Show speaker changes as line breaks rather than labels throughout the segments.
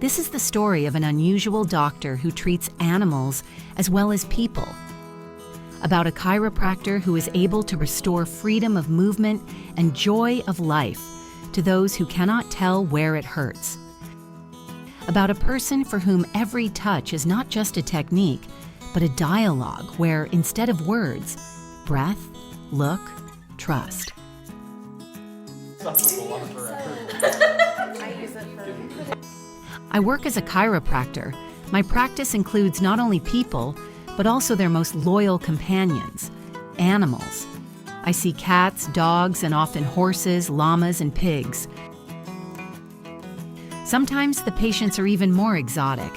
This is the story of an unusual doctor who treats animals as well as people. About a chiropractor who is able to restore freedom of movement and joy of life to those who cannot tell where it hurts. About a person for whom every touch is not just a technique, but a dialogue where, instead of words, breath, look, trust. I work as a chiropractor. My practice includes not only people, but also their most loyal companions, animals. I see cats, dogs, and often horses, llamas, and pigs. Sometimes the patients are even more exotic.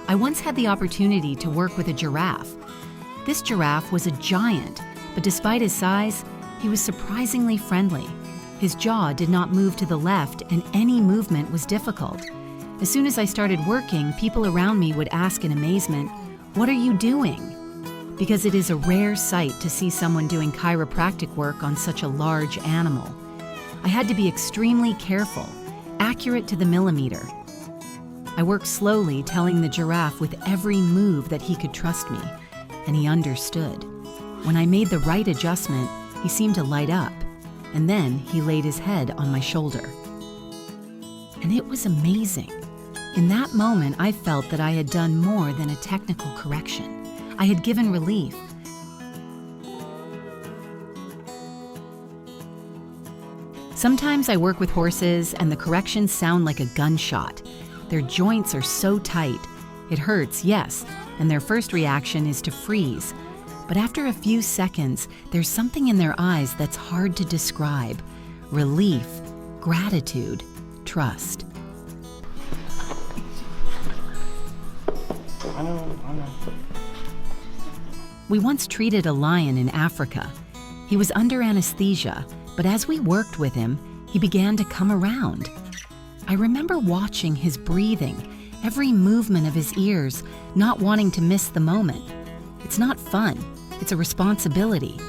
I once had the opportunity to work with a giraffe. This giraffe was a giant, but despite his size, he was surprisingly friendly. His jaw did not move to the left, and any movement was difficult. As soon as I started working, people around me would ask in amazement, "What are you doing?" Because it is a rare sight to see someone doing chiropractic work on such a large animal. I had to be extremely careful, accurate to the millimeter. I worked slowly, telling the giraffe with every move that he could trust me, and he understood. When I made the right adjustment, he seemed to light up, and then he laid his head on my shoulder. And it was amazing. In that moment, I felt that I had done more than a technical correction. I had given relief. Sometimes I work with horses and the corrections sound like a gunshot. Their joints are so tight. It hurts, yes, and their first reaction is to freeze. But after a few seconds, there's something in their eyes that's hard to describe. Relief, gratitude, trust.
I know.
We once treated a lion in Africa. He was under anesthesia, but as we worked with him, he began to come around. I remember watching his breathing, every movement of his ears, not wanting to miss the moment. It's not fun, it's a responsibility.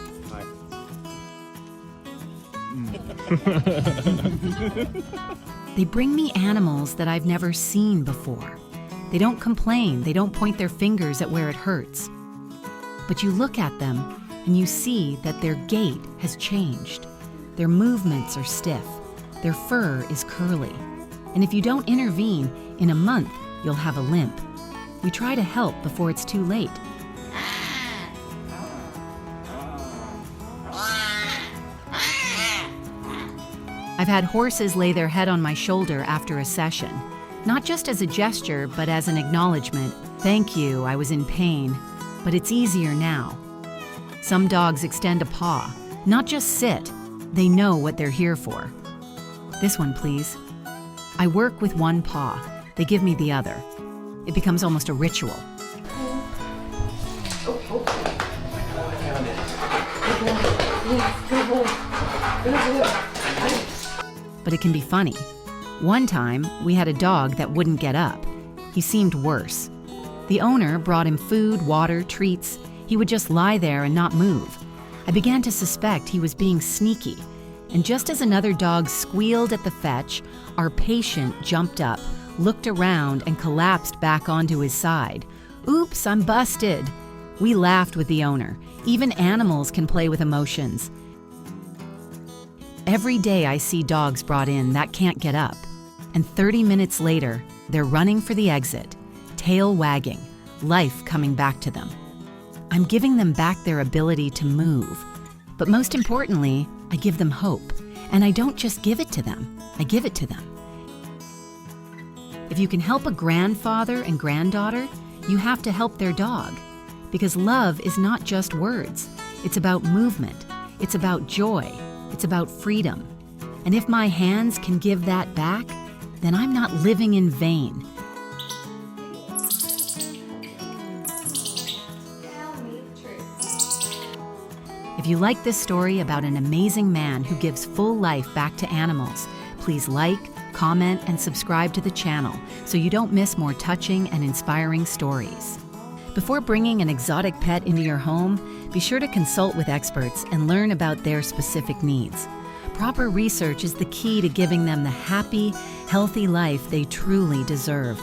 They bring me animals that I've never seen before. They don't complain, they don't point their fingers at where it hurts. But you look at them and you see that their gait has changed. Their movements are stiff. Their fur is curly. And if you don't intervene, in a month, you'll have a limp. We try to help before it's too late. I've had horses lay their head on my shoulder after a session, not just as a gesture, but as an acknowledgement. Thank you, I was in pain. But it's easier now. Some dogs extend a paw, not just sit. They know what they're here for. This one, please. I work with one paw. They give me the other. It becomes almost a ritual. But it can be funny. One time, we had a dog that wouldn't get up. He seemed worse. The owner brought him food, water, treats. He would just lie there and not move. I began to suspect he was being sneaky. And just as another dog squealed at the fetch, our patient jumped up, looked around, and collapsed back onto his side. Oops, I'm busted. We laughed with the owner. Even animals can play with emotions. Every day I see dogs brought in that can't get up. And 30 minutes later, they're running for the exit. Tail wagging, life coming back to them. I'm giving them back their ability to move. But most importantly, I give them hope. And I don't just give it to them, I give it to them. If you can help a grandfather and granddaughter, you have to help their dog. Because love is not just words. It's about movement. It's about joy. It's about freedom. And if my hands can give that back, then I'm not living in vain. If you like this story about an amazing man who gives full life back to animals, please like, comment, and subscribe to the channel so you don't miss more touching and inspiring stories. Before bringing an exotic pet into your home, Be sure to consult with experts and learn about their specific needs. Proper research is the key to giving them the happy, healthy life they truly deserve.